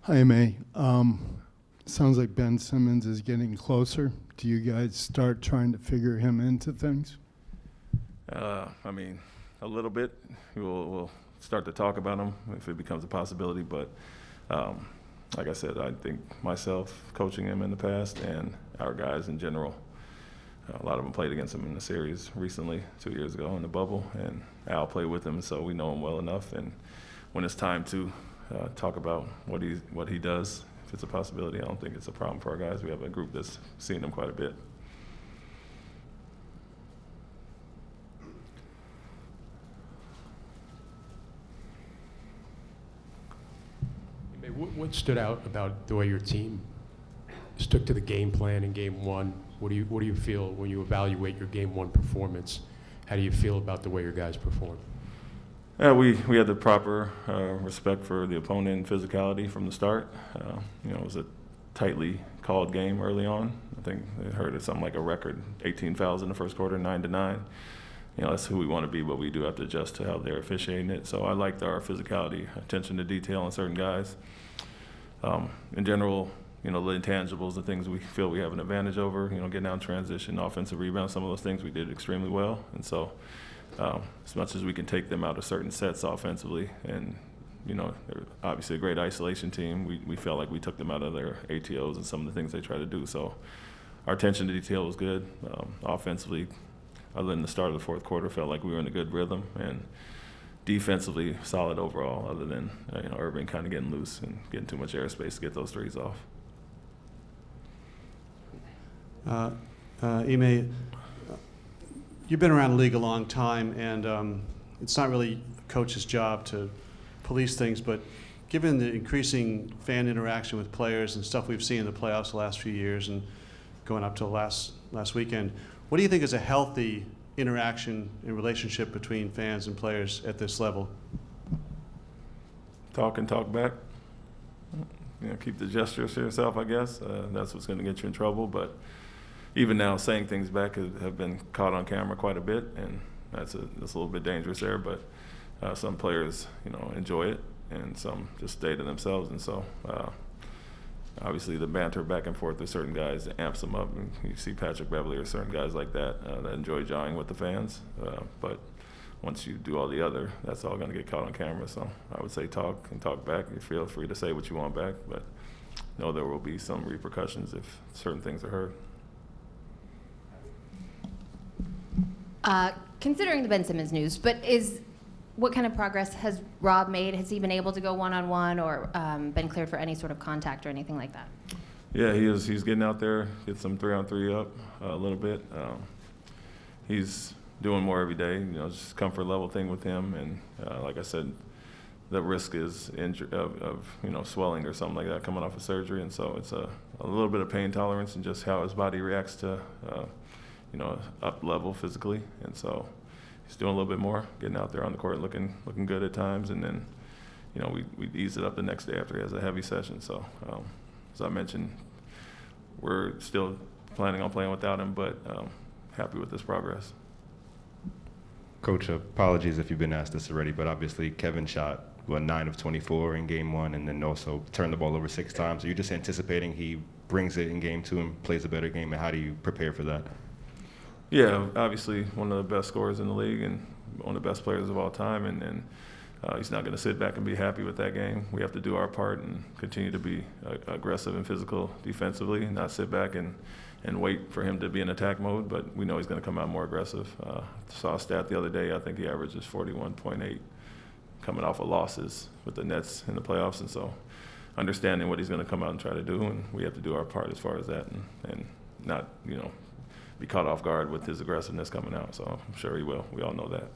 Hi, Ime. Sounds like Ben Simmons is getting closer. Do you guys start trying to figure him into things? I mean, a little bit. We'll start to talk about him if it becomes a possibility. But like I said, I think myself coaching him in the past and our guys in general, a lot of them played against him in the series recently, 2 years ago in the bubble, and Al played with him, so we know him well enough. And when it's time to talk about what he does, if it's a possibility, I don't think it's a problem for our guys. We have a group that's seen him quite a bit. What stood out about the way your team stuck to the game plan in Game 1? What do you feel when you evaluate your Game 1 performance? How do you feel about the way your guys performed? Yeah, we had the proper respect for the opponent and physicality from the start. It was a tightly called game early on. I think they heard it something like a record 18 fouls in the first quarter, 9-9. That's who we want to be, but we do have to adjust to how they're officiating it. So I liked our physicality, attention to detail on certain guys. In general, the intangibles, the things we feel we have an advantage over, getting out in transition, offensive rebound, some of those things we did extremely well. And so as much as we can take them out of certain sets offensively, and, they're obviously a great isolation team, we felt like we took them out of their ATOs and some of the things they try to do. So our attention to detail was good. Offensively, other than the start of the fourth quarter, felt like we were in a good rhythm, and defensively solid overall, other than Irving kind of getting loose and getting too much airspace to get those threes off. Ime, you've been around the league a long time, and it's not really a coach's job to police things, but given the increasing fan interaction with players and stuff we've seen in the playoffs the last few years and going up to last weekend, what do you think is a healthy interaction and relationship between fans and players at this level? Talk and talk back. Keep the gestures to yourself, I guess. That's what's going to get you in trouble. But even now, saying things back have been caught on camera quite a bit, and that's a little bit dangerous there. But some players, enjoy it, and some just stay to themselves. And so, obviously, the banter back and forth with certain guys amps them up. And you see Patrick Beverley or certain guys like that that enjoy jawing with the fans. But once you do all the other, that's all going to get caught on camera. So I would say talk and talk back. You feel free to say what you want back, but know there will be some repercussions if certain things are heard. Considering the Ben Simmons news, but what kind of progress has Rob made? Has he been able to go one-on-one or been cleared for any sort of contact or anything like that? Yeah, he is. He's getting out there, get some 3-on-3 up a little bit. He's doing more every day, just comfort level thing with him. And like I said, the risk is of swelling or something like that coming off of surgery. And so it's a little bit of pain tolerance and just how his body reacts to, up level physically. And so he's doing a little bit more, getting out there on the court, looking good at times, and then, we ease it up the next day after he has a heavy session. So, as I mentioned, we're still planning on playing without him, but happy with this progress. Coach, apologies if you've been asked this already, but obviously Kevin shot 9 of 24 in Game 1, and then also turned the ball over 6 times. Are you just anticipating he brings it in Game 2 and plays a better game, and how do you prepare for that? Yeah, obviously one of the best scorers in the league and one of the best players of all time, and he's not going to sit back and be happy with that game. We have to do our part and continue to be aggressive and physical defensively, and not sit back and wait for him to be in attack mode, but we know he's going to come out more aggressive. Saw a stat the other day, I think he averages 41.8 coming off of losses with the Nets in the playoffs, and so understanding what he's going to come out and try to do, and we have to do our part as far as that and not, be caught off guard with his aggressiveness coming out. So I'm sure he will. We all know that.